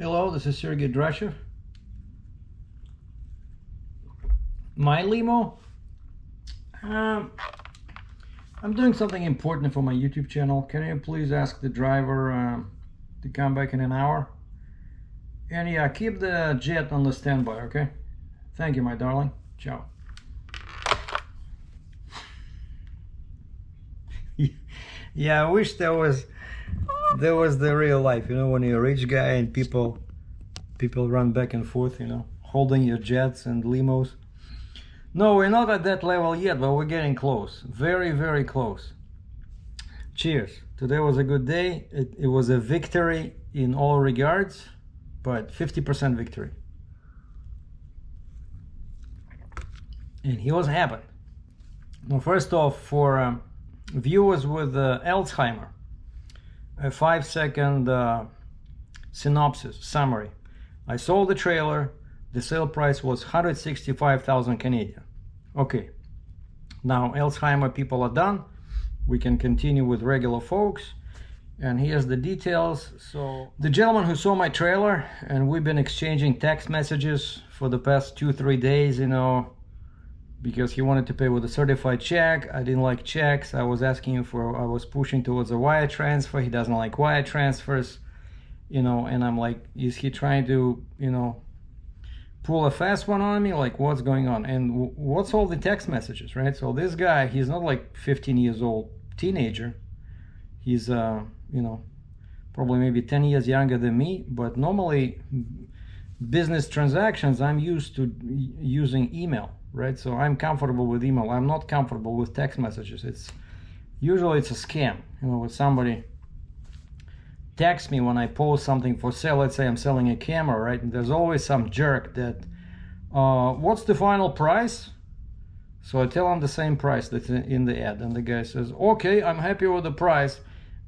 Hello, this is Sergei Dratchev. My limo? I'm doing something important for my YouTube channel. Can you please ask the driver to come back in an hour? And yeah, keep the jet on the standby, okay? Thank you, my darling. Ciao. Yeah, I wish there was the real life, you know, when you're a rich guy and people run back and forth, you know, holding your jets and limos. No, we're not at that level yet, but we're getting close. Very, very close. Cheers. Today was a good day. It was a victory in all regards, but 50% victory. And he was happy. Well, first off, for viewers with Alzheimer, a 5-second synopsis, summary. I sold the trailer. The sale price was 165,000 Canadian. Okay. Now Alzheimer people are done. We can continue with regular folks. And here's the details. So the gentleman who saw my trailer, and we've been exchanging text messages for the past 2-3 days, you know, because he wanted to pay with a certified check. I didn't like checks. I was asking him I was pushing towards a wire transfer. He doesn't like wire transfers, you know, and I'm like, is he trying to, you know, pull a fast one on me? Like, what's going on? And what's all the text messages, right? So this guy, he's not like 15 years old teenager. He's, you know, probably maybe 10 years younger than me, but normally business transactions, I'm used to using email. Right, so I'm comfortable with email. I'm not comfortable with text messages. Usually it's a scam, you know, when somebody texts me when I post something for sale. Let's say I'm selling a camera, right? And there's always some jerk that, what's the final price? So I tell him the same price that's in the ad, and the guy says, okay, I'm happy with the price.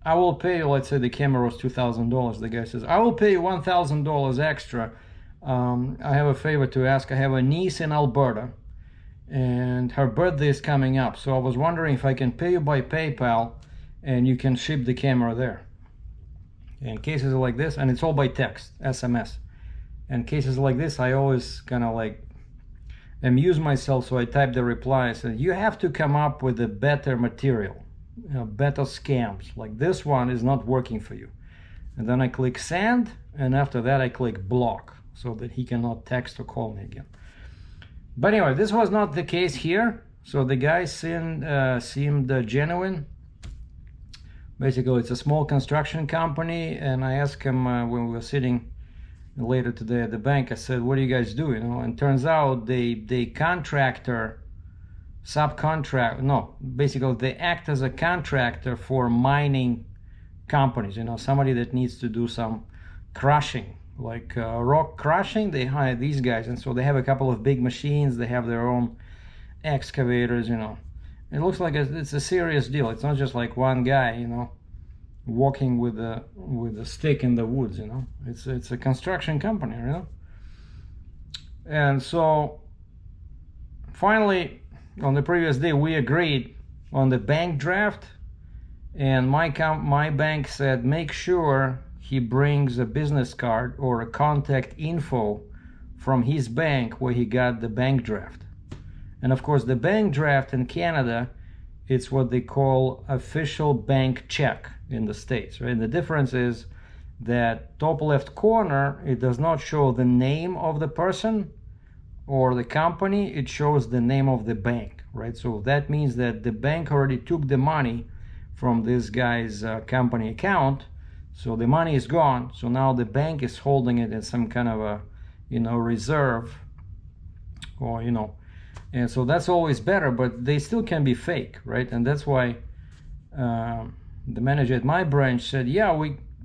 I will pay you. Let's say the camera was $2,000. The guy says, I will pay you $1,000 extra. I have a favor to ask. I have a niece in Alberta, and her birthday is coming up, so I was wondering if I can pay you by PayPal and you can ship the camera there. In cases like this, and it's all by text, SMS. In cases like this, I always kind of like amuse myself, so I type the reply. I said, you have to come up with a better material, you know, better scams. Like this one is not working for you. And then I click send, and after that I click block, so that he cannot text or call me again. But anyway, this was not the case here. So the guy seemed genuine. Basically, it's a small construction company, and I asked him when we were sitting later today at the bank, I said, what do you guys do, you know? And turns out they basically they act as a contractor for mining companies, you know, somebody that needs to do some crushing, like rock crushing. They hire these guys, and so they have a couple of big machines. They have their own excavators, you know. It looks like it's a serious deal. It's not just like one guy, you know, walking with a stick in the woods, you know. It's a construction company, you know. And so finally, on the previous day, we agreed on the bank draft, and my bank said make sure he brings a business card or a contact info from his bank where he got the bank draft. And of course, the bank draft in Canada, it's what they call official bank check in the States, right? And the difference is that top left corner, it does not show the name of the person or the company, it shows the name of the bank, right? So that means that the bank already took the money from this guy's company account. So the money is gone. So now the bank is holding it in some kind of a, you know, reserve, or, you know, and so that's always better, but they still can be fake, right? And that's why the manager at my branch said, yeah,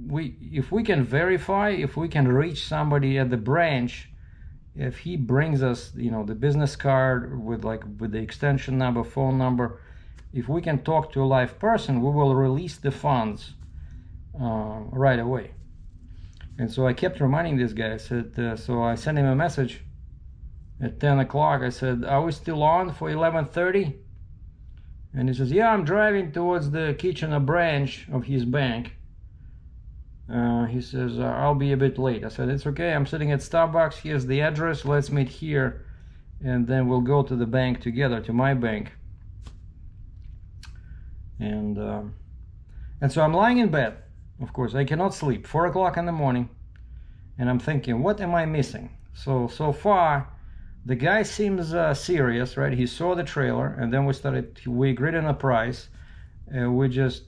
if we can verify, if we can reach somebody at the branch, if he brings us, you know, the business card with the extension number, phone number, if we can talk to a live person, we will release the funds right away. And so I kept reminding this guy. I said, so I sent him a message at 10 o'clock. I said, are we still on for 11:30? And he says, yeah, I'm driving towards the Kitchener branch of his bank. He says, I'll be a bit late. I said, it's okay, I'm sitting at Starbucks, here's the address, let's meet here, and then we'll go to the bank together, to my bank. And so I'm lying in bed, of course, I cannot sleep, 4 o'clock in the morning, and I'm thinking, what am I missing? So far, the guy seems serious, right? He saw the trailer, and then we agreed on a price. We just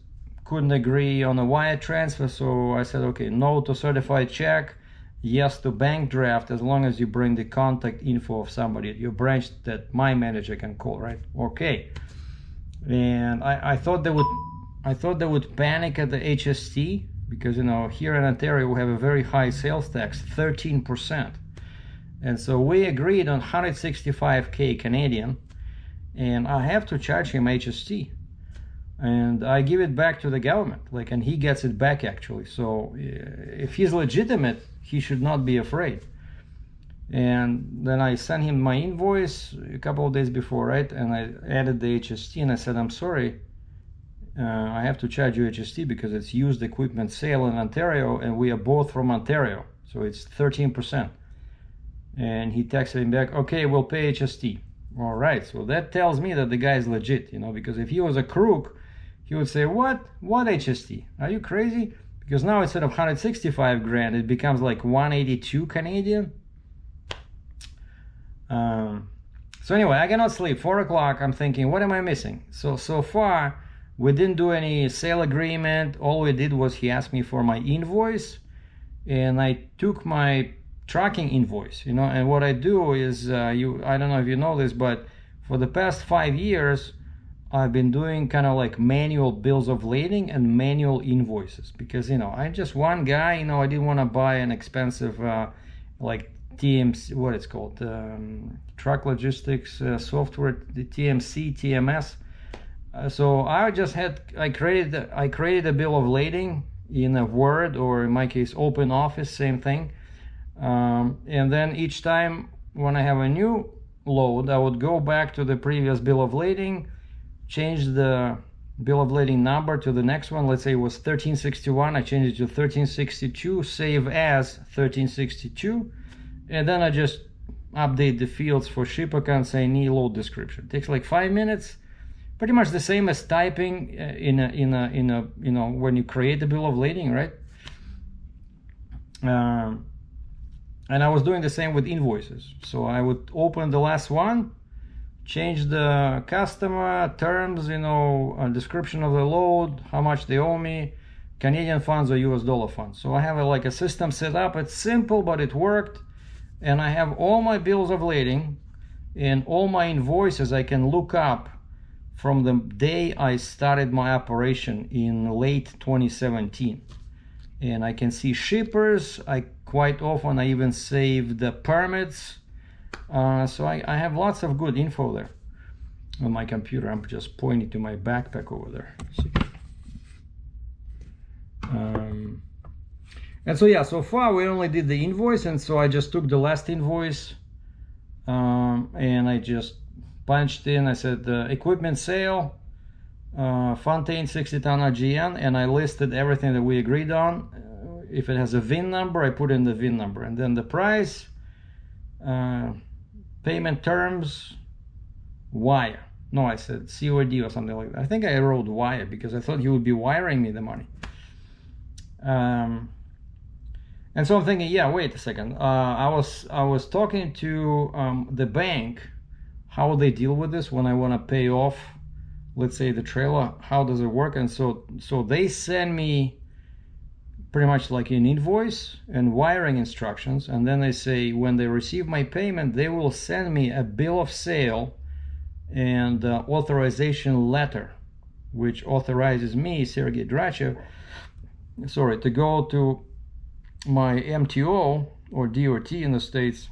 couldn't agree on a wire transfer, so I said, okay, no to certified check, yes to bank draft, as long as you bring the contact info of somebody at your branch that my manager can call, right? Okay. And I thought they would panic at the HST, because, you know, here in Ontario we have a very high sales tax, 13%. And so we agreed on 165K Canadian, and I have to charge him HST. And I give it back to the government, like, and he gets it back actually. So if he's legitimate, he should not be afraid. And then I sent him my invoice a couple of days before, right? And I added the HST, and I said, I'm sorry, I have to charge you HST because it's used equipment sale in Ontario, and we are both from Ontario, so it's 13%. And he texted me back, okay, we'll pay HST. All right, so that tells me that the guy is legit, you know, because if he was a crook, he would say, what HST? Are you crazy? Because now instead of 165 grand, it becomes like 182 Canadian. So anyway, I cannot sleep. 4 o'clock, I'm thinking, what am I missing? So far, we didn't do any sale agreement. All we did was he asked me for my invoice, and I took my tracking invoice, you know, and what I do is, I don't know if you know this, but for the past 5 years, I've been doing kind of like manual bills of lading and manual invoices, because, you know, I'm just one guy, you know, I didn't want to buy an expensive, like TMC, what it's called, truck logistics software, the TMS. So I created a bill of lading in a Word, or in my case, Open Office, same thing. And then each time when I have a new load, I would go back to the previous bill of lading, change the bill of lading number to the next one. Let's say it was 1361, I changed it to 1362, save as 1362, and then I just update the fields for ship account, say need load description. It takes like 5 minutes, pretty much the same as typing in a you know, when you create the bill of lading, right? And I was doing the same with invoices. So I would open the last one, change the customer, terms, you know, a description of the load, how much they owe me, Canadian funds or US dollar funds. So I have like a system set up. It's simple, but it worked. And I have all my bills of lading and all my invoices I can look up from the day I started my operation in late 2017. And I can see shippers. Quite often I even save the permits. So I have lots of good info there on my computer. I'm just pointing to my backpack over there. And so yeah, so far we only did the invoice, and so I just took the last invoice and I just punched in, I said equipment sale, Fontaine 60-ton RGN, and I listed everything that we agreed on. If it has a VIN number, I put in the VIN number, and then the price, payment terms, wire. No, I said COD or something like that. I think I wrote wire because I thought he would be wiring me the money. And so I'm thinking, yeah, wait a second. I was talking to the bank, how they deal with this when I want to pay off, let's say, the trailer. How does it work? And so they send me pretty much like an invoice and wiring instructions, and then they say when they receive my payment, they will send me a bill of sale and authorization letter, which authorizes me, Sergei Dratchev, to go to my MTO or DOT in the States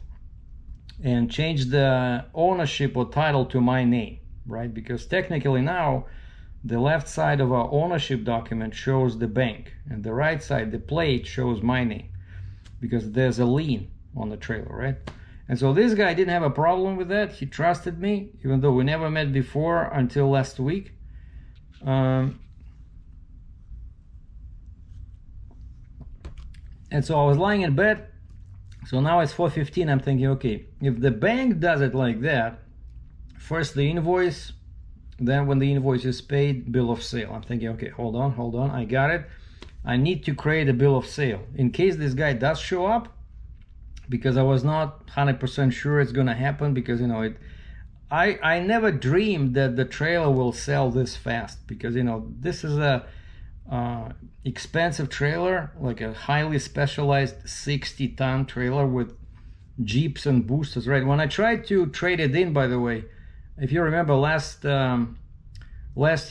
and change the ownership or title to my name, right? Because technically now the left side of our ownership document shows the bank, and the right side, the plate, shows my name, because there's a lien on the trailer, right? And so this guy didn't have a problem with that. He trusted me, even though we never met before until last week. And so I was lying in bed. So now it's 4:15. I'm thinking, okay, if the bank does it like that, first the invoice, then when the invoice is paid, bill of sale. I'm thinking, okay, hold on, I got it. I need to create a bill of sale in case this guy does show up, because I was not 100% sure it's gonna happen, because you know I never dreamed that the trailer will sell this fast, because you know this is a expensive trailer, like a highly specialized 60-ton trailer with Jeeps and boosters, right? When I tried to trade it in, by the way, if you remember last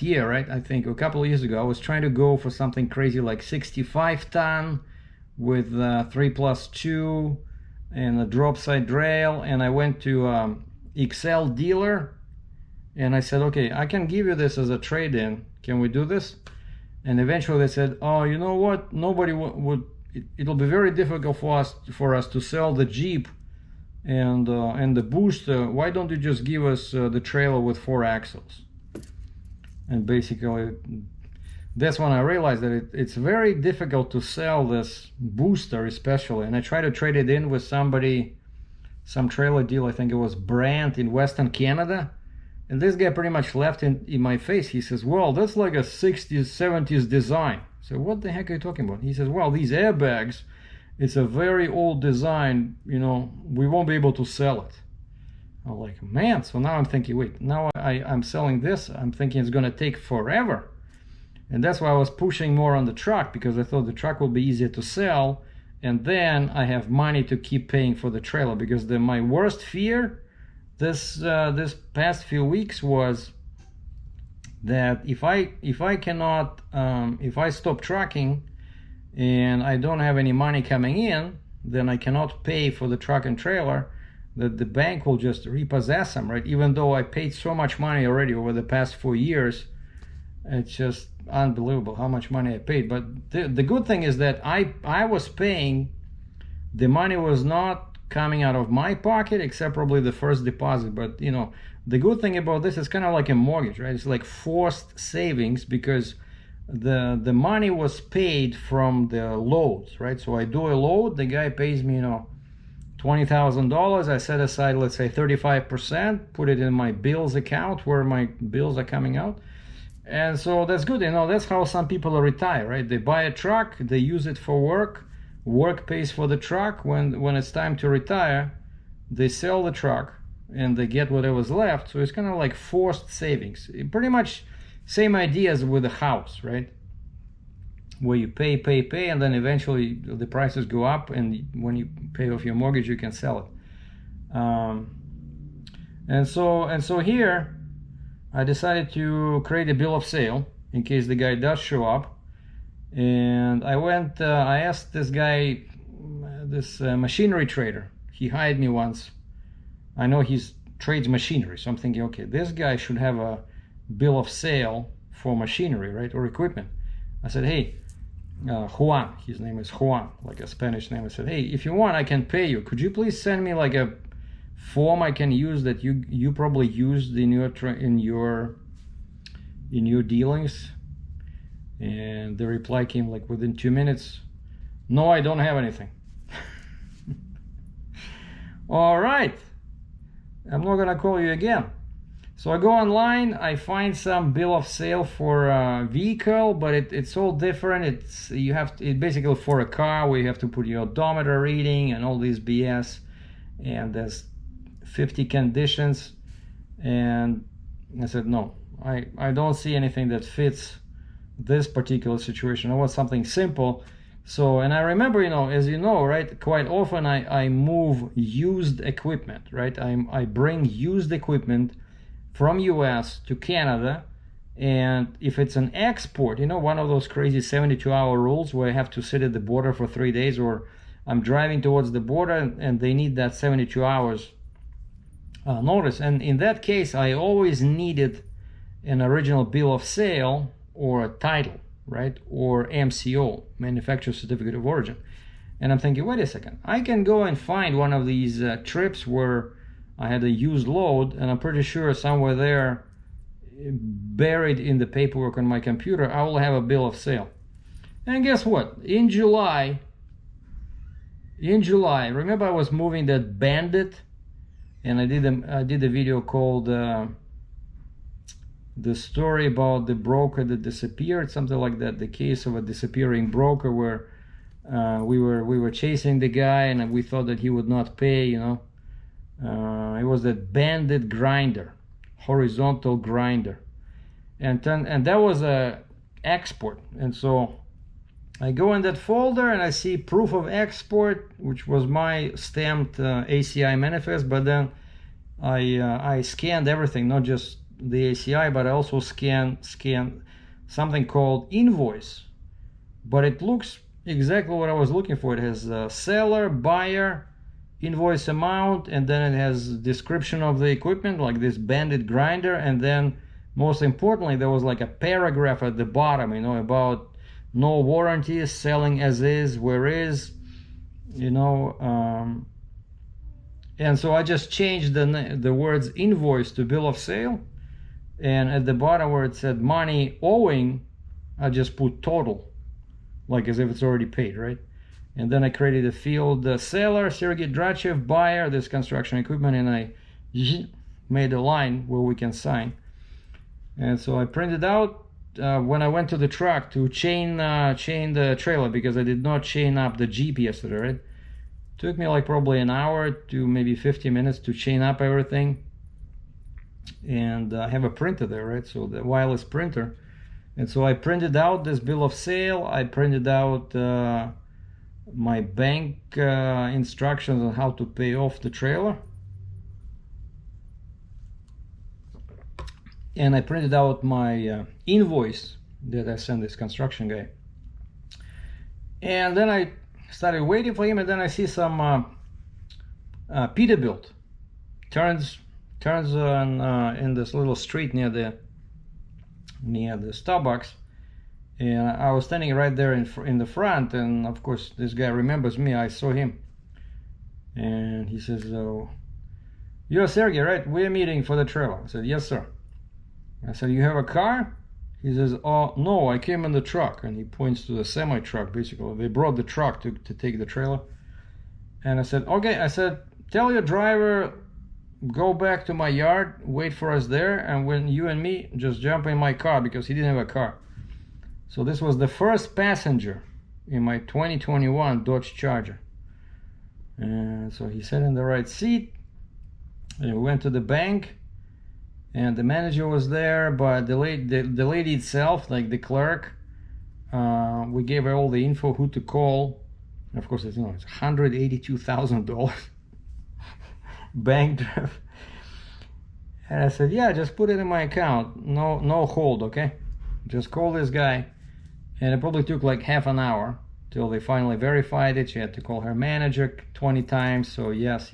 year, right, I think a couple of years ago, I was trying to go for something crazy like 65-ton with 3+2 and a drop side rail, and I went to XL dealer and I said, okay, I can give you this as a trade-in, can we do this? And eventually they said, oh, you know what, nobody would, it'll be very difficult for us to sell the Jeep and the booster. Why don't you just give us the trailer with 4 axles? And basically that's when I realized that it's very difficult to sell this booster, especially. And I tried to trade it in with somebody, some trailer deal, I think it was Brand in Western Canada, and this guy pretty much left in my face. He says, well, that's like a 60s 70s design. So what the heck are you talking about? He says, well, these airbags, it's a very old design, you know, we won't be able to sell it. I'm like, man. So now I'm thinking, wait, now I'm selling this, I'm thinking it's gonna take forever. And that's why I was pushing more on the truck, because I thought the truck will be easier to sell, and then I have money to keep paying for the trailer. Because my worst fear this past few weeks was that if I cannot, if I stop trucking and I don't have any money coming in, then I cannot pay for the truck and trailer, that the bank will just repossess them, right? Even though I paid so much money already over the past 4 years, it's just unbelievable how much money I paid. But the good thing is that I was paying, the money was not coming out of my pocket, except probably the first deposit. But you know, the good thing about this is kind of like a mortgage, right? It's like forced savings, because the money was paid from the loads, right? So I do a load, the guy pays me, you know, $20,000. I set aside, let's say 35%, put it in my bills account where my bills are coming out. And so that's good. You know, that's how some people retire, right? They buy a truck, they use it for work pays for the truck. When it's time to retire, they sell the truck and they get whatever's left. So it's kind of like forced savings. Pretty much same ideas with a house, right? Where you pay, and then eventually the prices go up, and when you pay off your mortgage, you can sell it. And so here, I decided to create a bill of sale in case the guy does show up. And I went, I asked this guy, this machinery trader, he hired me once. I know he trades machinery, so I'm thinking, okay, this guy should have a bill of sale for machinery, right, or equipment. I said, hey, Juan, his name is Juan, like a Spanish name. I said, hey, if you want, I can pay you. Could you please send me like a form I can use that you probably used in your dealings? And the reply came like within 2 minutes, no, I don't have anything. All right, I'm not gonna call you again. So I go online, I find some bill of sale for a vehicle, but it's all different. It's basically for a car where you have to put your odometer reading and all this BS, and there's 50 conditions. And I said, no, I don't see anything that fits this particular situation. I want something simple. So, and I remember, you know, as you know, right, quite often I move used equipment, right? I bring used equipment from US to Canada, and if it's an export, you know, one of those crazy 72-hour rules where I have to sit at the border for 3 days, or I'm driving towards the border and they need that 72 hours notice. And in that case, I always needed an original bill of sale or a title, right, or MCO, manufacturer certificate of origin. And I'm thinking, wait a second, I can go and find one of these trips where I had a used load, and I'm pretty sure somewhere there, buried in the paperwork on my computer, I will have a bill of sale. And guess what? In July, in July. Remember I was moving that Bandit, and I did a video called the story about the broker that disappeared, something like that, the case of a disappearing broker, where we were chasing the guy and we thought that he would not pay, you know. It was that Bandit grinder, horizontal grinder, and that was a export. And so I go in that folder and I see proof of export, which was my stamped ACI manifest, but then I scanned everything, not just the ACI, but I also scanned something called invoice. But it looks exactly what I was looking for. It has seller, buyer, invoice amount, and then it has description of the equipment, like this Bandit grinder, and then most importantly there was like a paragraph at the bottom, you know, about no warranties, selling as is, where is, you know. And so I just changed the words invoice to bill of sale, and at the bottom where it said money owing, I just put total, like as if it's already paid, right? And then I created a field, seller, Sergei Dratchev, buyer, this construction equipment, and I made a line where we can sign. And so I printed out when I went to the truck to chain the trailer, because I did not chain up the Jeep yesterday, right? Took me like probably an hour to maybe 50 minutes to chain up everything. And I have a printer there, right? So the wireless printer. And so I printed out this bill of sale. I printed out my bank instructions on how to pay off the trailer, and I printed out my invoice that I sent this construction guy. And then I started waiting for him, and then I see some Peterbilt turns on in this little street near the Starbucks. And I was standing right there in the front, and of course this guy remembers me. I saw him, and he says, "Oh, you're Sergei, right? We're meeting for the trailer." I said, "Yes, sir." I said, "You have a car?" He says, "Oh, no, I came in the truck." And he points to the semi-truck, basically. They brought the truck to take the trailer. And I said, "Okay." I said, "Tell your driver, go back to my yard, wait for us there, and when you and me, just jump in my car," because he didn't have a car. So this was the first passenger in my 2021 Dodge Charger. And so he sat in the right seat, and we went to the bank, and the manager was there, but the lady itself, like the clerk, we gave her all the info, who to call. And of course, it's $182,000 bank draft. And I said, "Yeah, just put it in my account. No hold, okay? Just call this guy." And it probably took like half an hour till they finally verified it. She had to call her manager 20 times. So yes.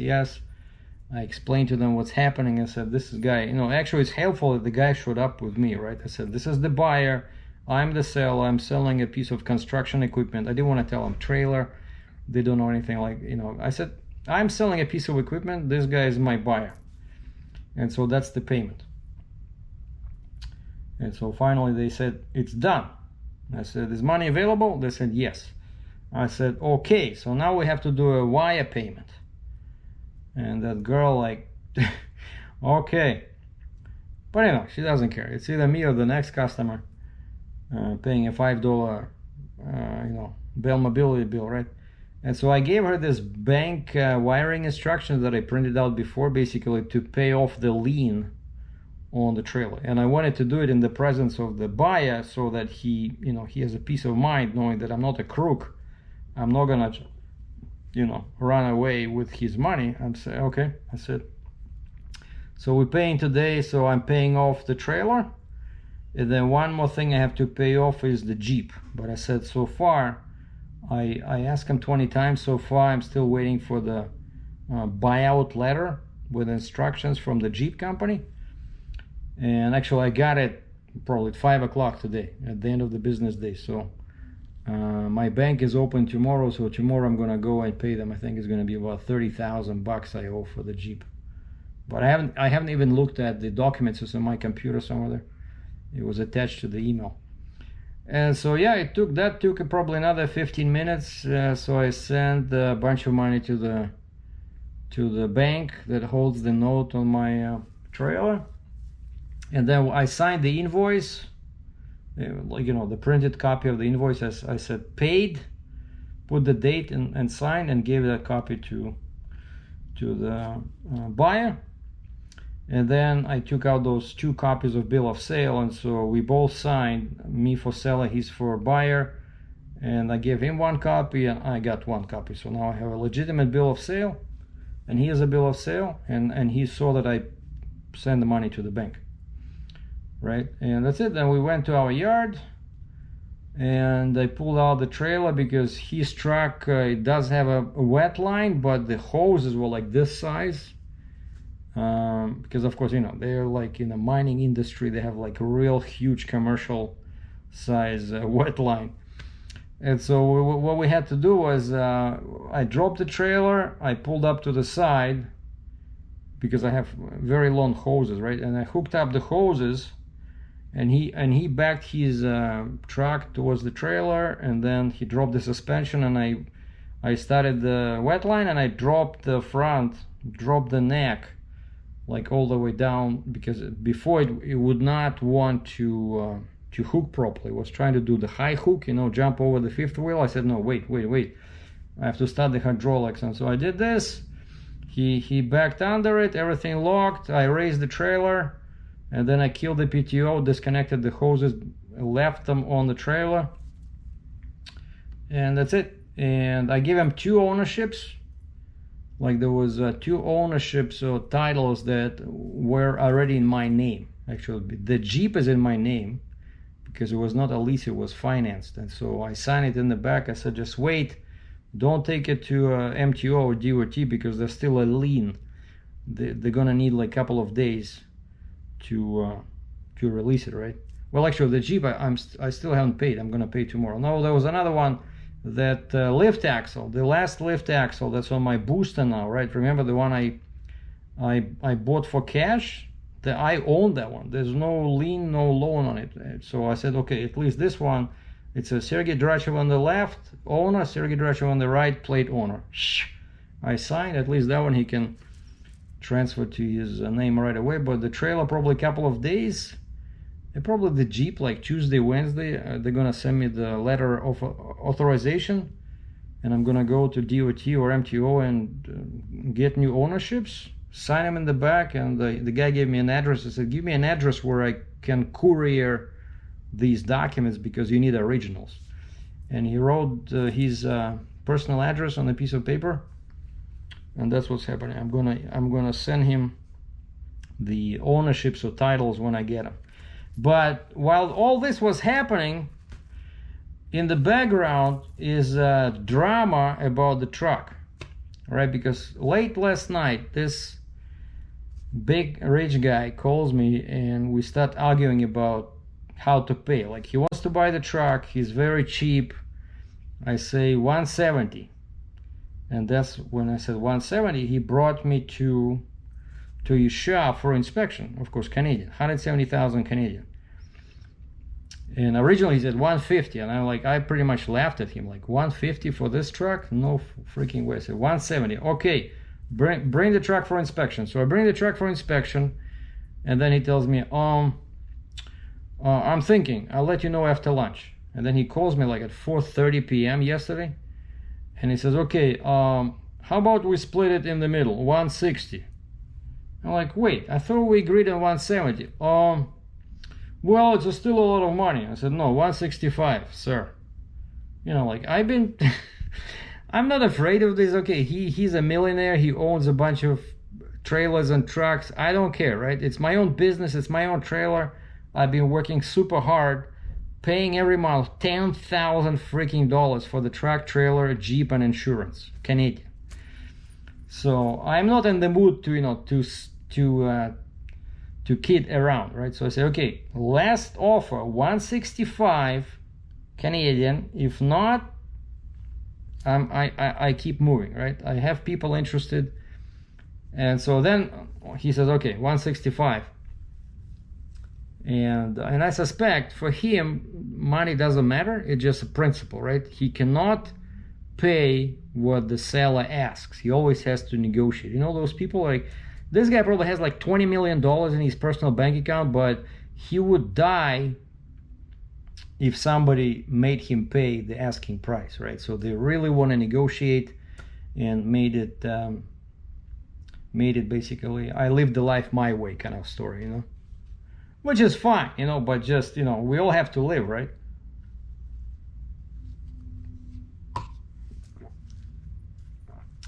I explained to them what's happening. I said, "This is guy, you know, actually it's helpful that the guy showed up with me, right?" I said, "This is the buyer. I'm the seller. I'm selling a piece of construction equipment." I didn't want to tell them trailer. They don't know anything, like, you know. I said, "I'm selling a piece of equipment. This guy is my buyer." And so that's the payment. And so finally they said, "It's done." I said, "Is money available?" They said, "Yes." I said, "Okay, so now we have to do a wire payment." And that girl, like, okay. But you know, she doesn't care. It's either me or the next customer paying a $5, Bell Mobility bill, right? And so I gave her this bank wiring instructions that I printed out before, basically to pay off the lien on the trailer. And I wanted to do it in the presence of the buyer, so that he has a peace of mind knowing that I'm not a crook. I'm not gonna, run away with his money. I'm saying, okay. I said, so we're paying today, so I'm paying off the trailer. And then one more thing I have to pay off is the Jeep. But I said, so far, I asked him 20 times. So far, I'm still waiting for the buyout letter with instructions from the Jeep company. And actually I got it probably at 5 o'clock today, at the end of the business day. So my bank is open tomorrow, so tomorrow I'm gonna go and pay them. I think it's gonna be about $30,000 I owe for the Jeep. But I haven't even looked at the documents. It's on my computer somewhere there. It was attached to the email. And so yeah, that took probably another 15 minutes. So I sent a bunch of money to the bank that holds the note on my trailer, and then I signed the invoice, like, you know, the printed copy of the invoice. As I said, paid, put the date and signed, and gave that copy to the buyer. And then I took out those 2 copies of bill of sale, and so we both signed, me for seller, he's for buyer, and I gave him 1 copy and I got 1 copy. So now I have a legitimate bill of sale, and here's a bill of sale, and he saw that I sent the money to the bank, right? And that's it. Then we went to our yard, and I pulled out the trailer because his truck, it does have a wet line, but the hoses were like this size. Because of course, you know, they're like in the mining industry, they have like a real huge commercial size wet line. And so what we had to do was, I dropped the trailer, I pulled up to the side because I have very long hoses, right? And I hooked up the hoses, and he backed his truck towards the trailer, and then he dropped the suspension, and I started the wet line, and I dropped the front, dropped the neck like all the way down, because before it would not want to hook properly. It was trying to do the high hook, you know, jump over the 5th wheel. I said, no, wait, I have to start the hydraulics. And so I did this. He backed under it, everything locked. I raised the trailer, and then I killed the PTO, disconnected the hoses, left them on the trailer, and that's it. And I gave him 2 ownerships. Like there was 2 ownerships or titles that were already in my name. Actually, the Jeep is in my name because it was not a lease, it was financed. And so I signed it in the back. I said, just wait, don't take it to MTO or DOT because there's still a lien. They're gonna need like a couple of days to release it, right? Well, actually, the Jeep I still haven't paid. I'm gonna pay tomorrow. No, there was another one, that lift axle, the last lift axle that's on my Booster now, right? Remember the one I bought for cash? I own that one. There's no lien, no loan on it. So I said, okay, at least this one, it's a Sergei Dratchev on the left, owner, Sergei Dratchev on the right, plate owner. I signed. At least that one he can transfer to his name right away. But the trailer, probably a couple of days. And probably the Jeep, like Tuesday, Wednesday, they're gonna send me the letter of authorization, and I'm gonna go to DOT or MTO and get new ownerships, sign them in the back. And the guy gave me an address. He said, give me an address where I can courier these documents because you need originals. And he wrote his personal address on a piece of paper, and that's what's happening. I'm gonna send him the ownerships or titles when I get them. But while all this was happening, in the background is drama about the truck, right? Because late last night, this big rich guy calls me, and we start arguing about how to pay. Like, he wants to buy the truck, he's very cheap. I say 170, and that's when I said 170, he brought me to his shop for inspection, of course, Canadian, 170,000 Canadian. And originally he said 150, and I pretty much laughed at him, like, 150 for this truck? No freaking way. I said 170. Okay, bring the truck for inspection. So I bring the truck for inspection, and then he tells me, I'm thinking, I'll let you know after lunch. And then he calls me like at 4:30 p.m. yesterday, and he says, okay, how about we split it in the middle, 160? I'm like, wait, I thought we agreed on 170. Well, it's still a lot of money. I said, no, 165, sir. You know, like, I'm not afraid of this. Okay, he's a millionaire. He owns a bunch of trailers and trucks. I don't care, right? It's my own business. It's my own trailer. I've been working super hard, paying every month $10,000 freaking dollars for the truck, trailer, Jeep, and insurance, Canadian. So I'm not in the mood to, you know, to kid around, right? So I say, okay, last offer, 165 Canadian. If not, I keep moving, right? I have people interested. And so then he says, okay, 165. And I suspect for him, money doesn't matter. It's just a principle, right? He cannot pay what the seller asks. He always has to negotiate. You know, those people, like this guy probably has like $20 million in his personal bank account, but he would die if somebody made him pay the asking price, right? So they really want to negotiate, and made it basically, I live the life my way kind of story, you know, which is fine, you know, but just, you know, we all have to live, right?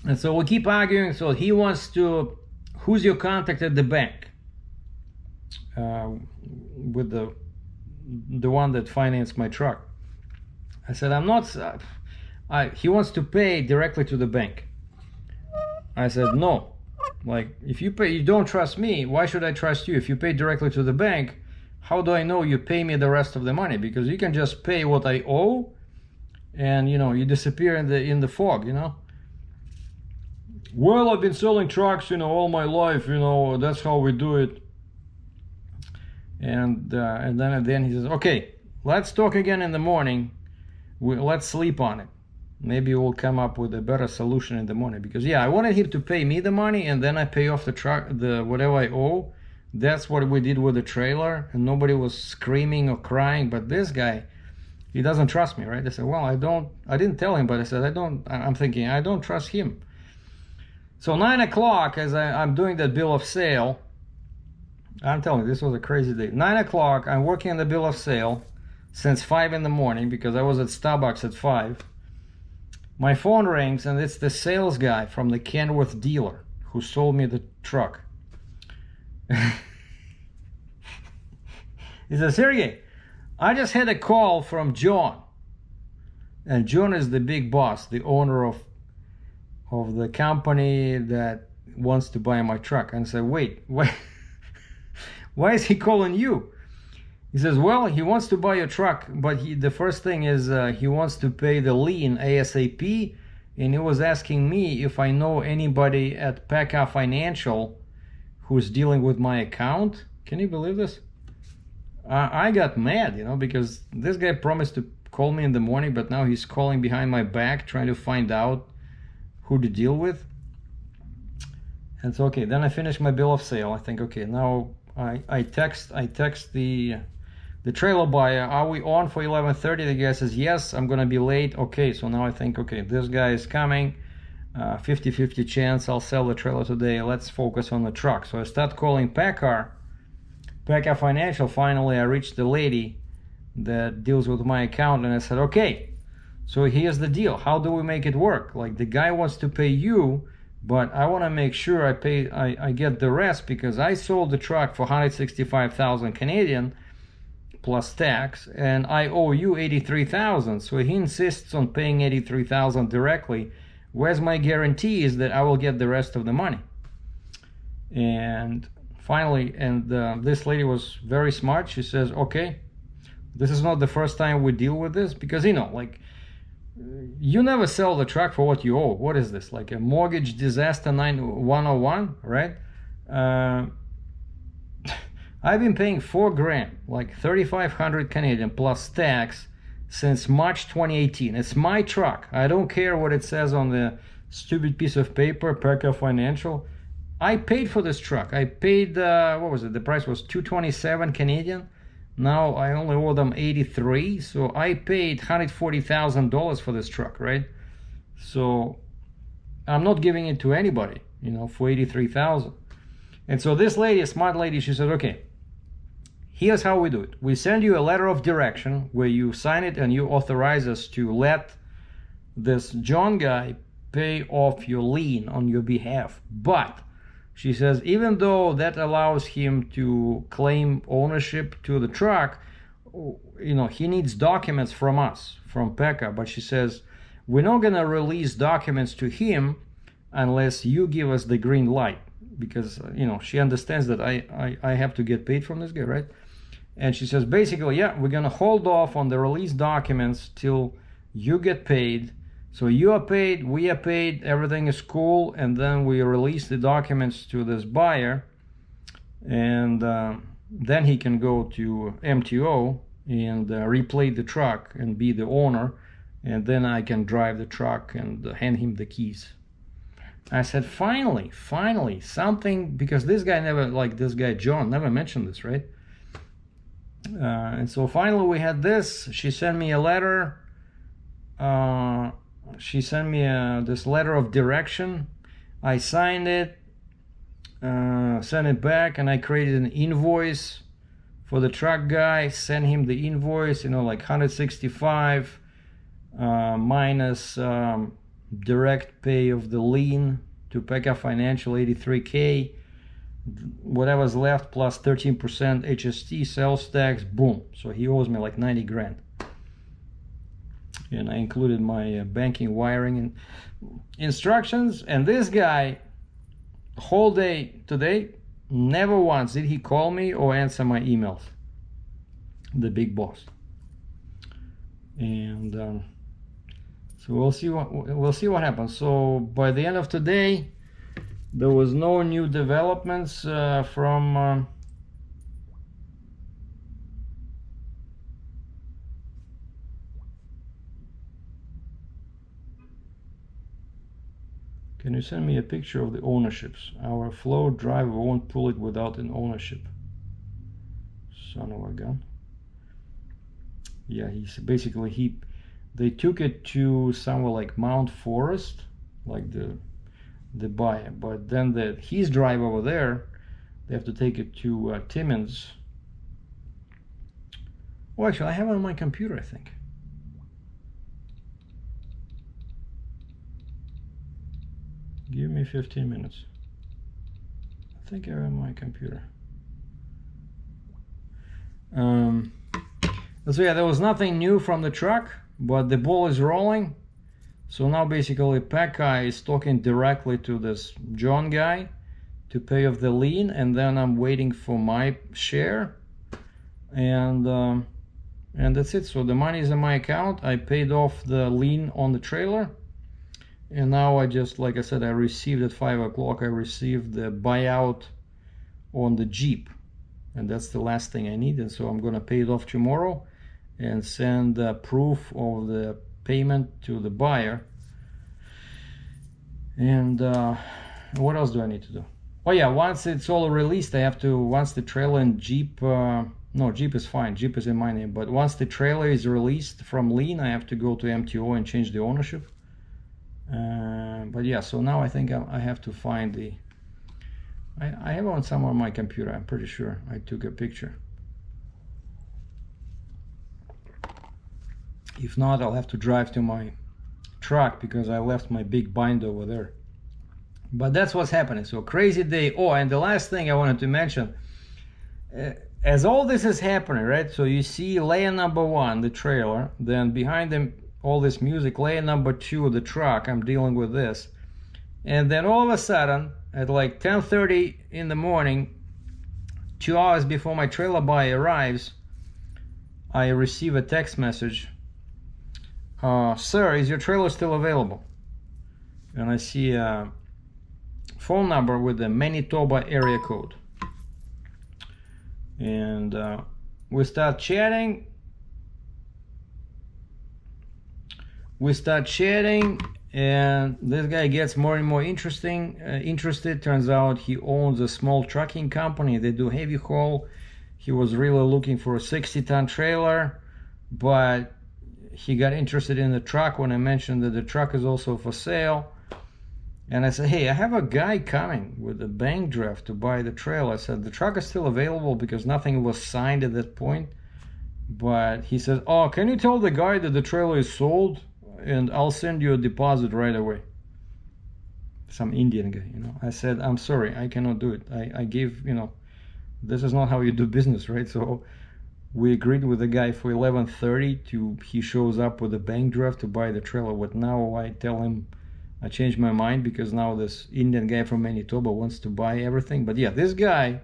And so we keep arguing. So he wants to, who's your contact at the bank? With the one that financed my truck. I said, I'm not, he wants to pay directly to the bank. I said, no, like if you pay, you don't trust me, why should I trust you? If you pay directly to the bank, how do I know you pay me the rest of the money? Because you can just pay what I owe, and you know, you disappear in the fog, you know. Well, I've been selling trucks, you know, all my life, you know, that's how we do it. And then he says, okay, let's talk again in the morning. Let's sleep on it. Maybe we'll come up with a better solution in the morning. Because yeah, I wanted him to pay me the money, and then I pay off the truck, whatever I owe. That's what we did with the trailer, and nobody was screaming or crying. But this guy, he doesn't trust me, right? I said, well, I didn't tell him, but I said, I'm thinking, I don't trust him. So 9 o'clock, as I'm doing that bill of sale, I'm telling you, this was a crazy day. 9 o'clock, I'm working on the bill of sale since 5 in the morning, because I was at Starbucks at 5. My phone rings, and it's the sales guy from the Kenworth dealer who sold me the truck. He says, Sergei, I just had a call from John. And John is the big boss, the owner of the company that wants to buy my truck. And I said, wait, why is he calling you? He says, well, he wants to buy your truck, but the first thing is he wants to pay the lien ASAP, and he was asking me if I know anybody at PECA Financial who's dealing with my account. Can you believe this? I got mad, you know, because this guy promised to call me in the morning, but now he's calling behind my back trying to find out who to deal with. And so, okay, then I finished my bill of sale. I think, okay, now I text the trailer buyer, are we on for 11:30? The guy says, yes, I'm gonna be late. Okay, so now I think, okay, this guy is coming, 50-50 chance I'll sell the trailer today. Let's focus on the truck. So I start calling PECA Financial. Finally, I reached the lady that deals with my account, and I said, okay, so here's the deal. How do we make it work? Like, the guy wants to pay you, but I want to make sure I get the rest, because I sold the truck for 165,000 Canadian plus tax, and I owe you 83,000. So he insists on paying 83,000 directly. Where's my guarantee is that I will get the rest of the money? And finally, this lady was very smart. She says, okay, this is not the first time we deal with this, because, you know, like, you never sell the truck for what you owe. What is this, like a mortgage disaster 101, right? I've been paying $4,000, like 3,500 Canadian plus tax, since March 2018. It's my truck. I don't care what it says on the stupid piece of paper, PECA Financial. I paid for this truck. I paid, what was it? The price was $227 Canadian. Now I only owe them 83, so I paid $140,000 for this truck, right? So I'm not giving it to anybody, you know, for 83,000. And so this lady, a smart lady, she said, okay, here's how we do it. We send you a letter of direction where you sign it and you authorize us to let this John guy pay off your lien on your behalf. But she says, even though that allows him to claim ownership to the truck, you know, he needs documents from us, from PECA. But she says, we're not going to release documents to him unless you give us the green light. Because, you know, she understands that I have to get paid from this guy, right? And she says, basically, yeah, we're going to hold off on the release documents till you get paid. So you are paid, we are paid, everything is cool, and then we release the documents to this buyer, and then he can go to MTO and replate the truck and be the owner, and then I can drive the truck and hand him the keys. I said, finally something, because this guy never, like this guy John, never mentioned this, right? And so finally we had this. She sent me a letter. She sent me this letter of direction. I signed it, sent it back, and I created an invoice for the truck guy, sent him the invoice, like 165 minus direct pay of the lien to Pekka Financial, 83K, whatever's left plus 13% HST sales tax, boom. So he owes me like 90 grand. And I included my banking wiring and instructions. And this guy, whole day today, never once did he call me or answer my emails, the big boss. And so we'll see what happens. So by the end of today, there was no new developments from Can you send me a picture of the ownerships? Our flow driver won't pull it without an ownership. Son of a gun. Yeah, he's basically they took it to somewhere like Mount Forest, like the buyer, but then his drive over there, they have to take it to Timmins. Oh, actually, I have it on my computer, I think. Give me 15 minutes. I think I have it on my computer. So yeah, there was nothing new from the truck, but the ball is rolling. So now basically Pekka is talking directly to this John guy to pay off the lien, and then I'm waiting for my share, and that's it. So the money is in my account. I paid off the lien on the trailer, and now I just, like I said, I received at 5 o'clock, I received the buyout on the Jeep, and that's the last thing I need. And so I'm gonna pay it off tomorrow and send proof of the payment to the buyer. And what else do I need to do? Oh yeah, once it's all released, I have to, once the trailer and Jeep, no, Jeep is fine, Jeep is in my name, but once the trailer is released from lien, I have to go to MTO and change the ownership. But yeah, so now I think I have to find the, I have it somewhere on my computer, I'm pretty sure I took a picture. If not, I'll have to drive to my truck because I left my big binder over there. But that's what's happening. So crazy day. Oh, and the last thing I wanted to mention, as all this is happening, right? So you see layer number 1, the trailer, then behind them all this music, layer number 2, the truck, I'm dealing with this. And then all of a sudden, at like 10:30 in the morning, 2 hours before my trailer buy arrives, I receive a text message. Sir, is your trailer still available? And I see a phone number with the Manitoba area code. And we start chatting. And this guy gets more and more interested. Turns out he owns a small trucking company. They do heavy haul. He was really looking for a 60-ton trailer, but he got interested in the truck when I mentioned that the truck is also for sale. And I said, hey, I have a guy coming with a bank draft to buy the trailer. I said, the truck is still available because nothing was signed at that point. But he said, oh, can you tell the guy that the trailer is sold and I'll send you a deposit right away? Some Indian guy, I said, I'm sorry, I cannot do it. I gave, this is not how you do business, right? So we agreed with the guy for 11:30 he shows up with a bank draft to buy the trailer. But now I tell him I changed my mind because now this Indian guy from Manitoba wants to buy everything. But yeah, this guy,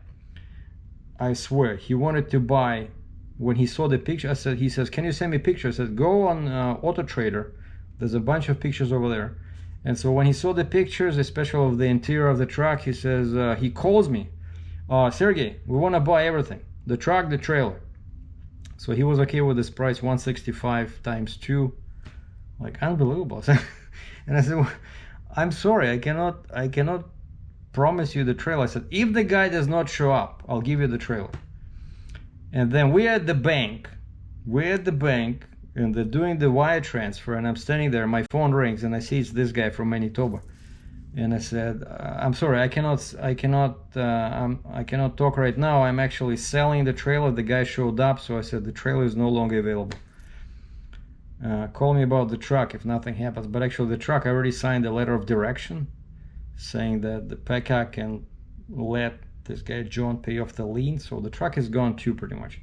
I swear, he wanted to buy. When he saw the picture, he says, can you send me pictures? I said, go on Auto Trader. There's a bunch of pictures over there. And so when he saw the pictures, especially of the interior of the truck, he says, he calls me, Sergei, we want to buy everything. the truck, the trailer. So he was okay with this price, 165 times 2, like unbelievable. And I said, well, I'm sorry, I cannot promise you the trailer. I said, if the guy does not show up, I'll give you the trailer. And then we're at the bank, and they're doing the wire transfer, and I'm standing there, my phone rings, and I see it's this guy from Manitoba. And I said, I'm sorry, I cannot talk right now. I'm actually selling the trailer. The guy showed up, so I said the trailer is no longer available. Call me about the truck if nothing happens. But actually, the truck, I already signed a letter of direction saying that the PECA can let this guy John pay off the lien. So the truck is gone too, pretty much.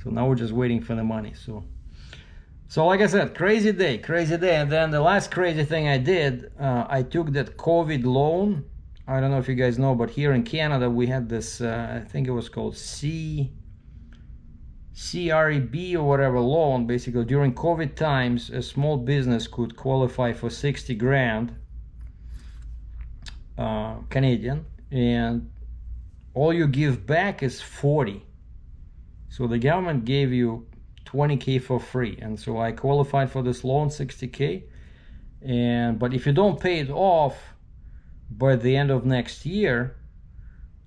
So now we're just waiting for the money. So like I said, crazy day. And then the last crazy thing I did, I took that COVID loan. I don't know if you guys know, but here in Canada, we had this, I think it was called CREB or whatever loan. Basically, during COVID times, a small business could qualify for 60 grand Canadian, and all you give back is 40. So the government gave you 20K for free, and so I qualified for this loan, 60K. But if you don't pay it off by the end of next year,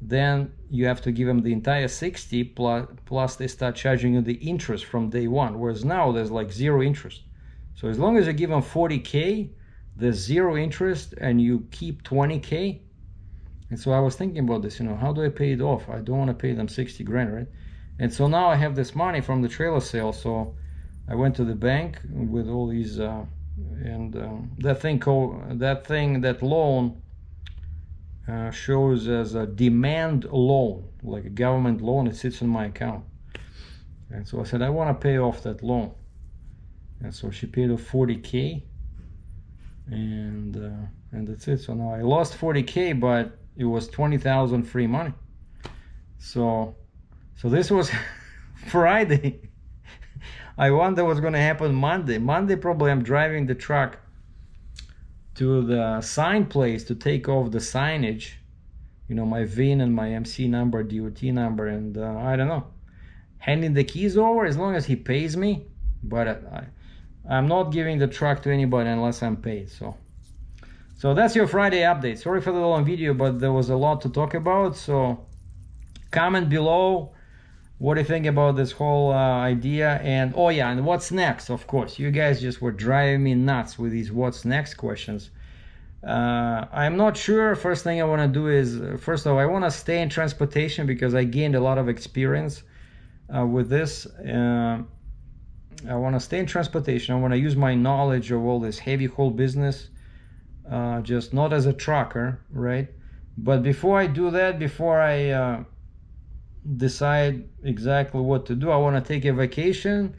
then you have to give them the entire 60 plus they start charging you the interest from day one, whereas now there's like zero interest. So as long as you give them 40K, there's zero interest, and you keep 20K. And so I was thinking about this, how do I pay it off? I don't want to pay them 60 grand, right? And so now I have this money from the trailer sale, so I went to the bank with all these, that loan shows as a demand loan, like a government loan. It sits in my account. And so I said, I want to pay off that loan. And so she paid off 40K, and that's it. So now I lost 40K, but it was 20,000 free money. So this was Friday. I wonder what's going to happen Monday. Monday, probably I'm driving the truck to the sign place to take off the signage, my VIN and my MC number, DOT number, and I don't know, handing the keys over as long as he pays me. But I'm not giving the truck to anybody unless I'm paid. So that's your Friday update. Sorry for the long video, but there was a lot to talk about. So comment below what do you think about this whole idea, and and what's next. Of course, you guys just were driving me nuts with these what's next questions. I'm not sure. First thing I want to do is, first of all, I want to stay in transportation because I gained a lot of experience with this. I want to stay in transportation. I want to use my knowledge of all this heavy haul business, just not as a trucker, right? But before I do that, before I decide exactly what to do, I want to take a vacation,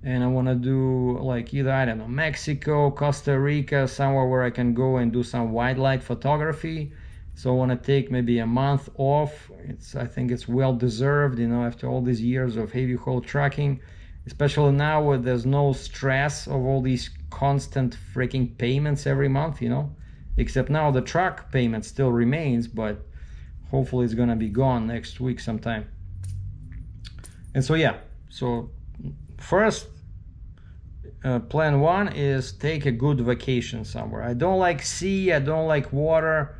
and I want to do like either, I don't know, Mexico, Costa Rica, somewhere where I can go and do some wildlife photography. So I want to take maybe a month off. I think it's well deserved, after all these years of heavy haul trucking, especially now where there's no stress of all these constant freaking payments every month, except now the truck payment still remains, but hopefully it's gonna be gone next week sometime. And so first, plan one is take a good vacation somewhere. I don't like sea, I don't like water.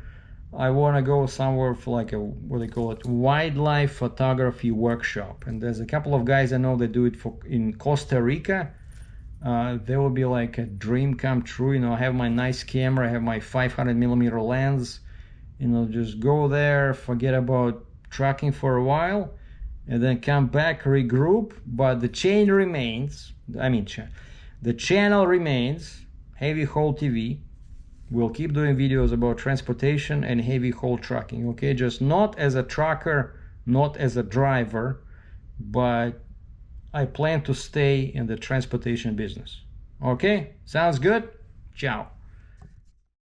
I want to go somewhere for like a, what they call it, wildlife photography workshop. And there's a couple of guys I know that do it in Costa Rica. There will be like a dream come true. I have my nice camera, I have my 500mm lens. Just go there, forget about trucking for a while, and then come back, regroup. But the chain remains. The channel remains Heavy Haul TV. We'll keep doing videos about transportation and heavy haul trucking, okay? Just not as a trucker, not as a driver, but I plan to stay in the transportation business. Okay? Sounds good? Ciao.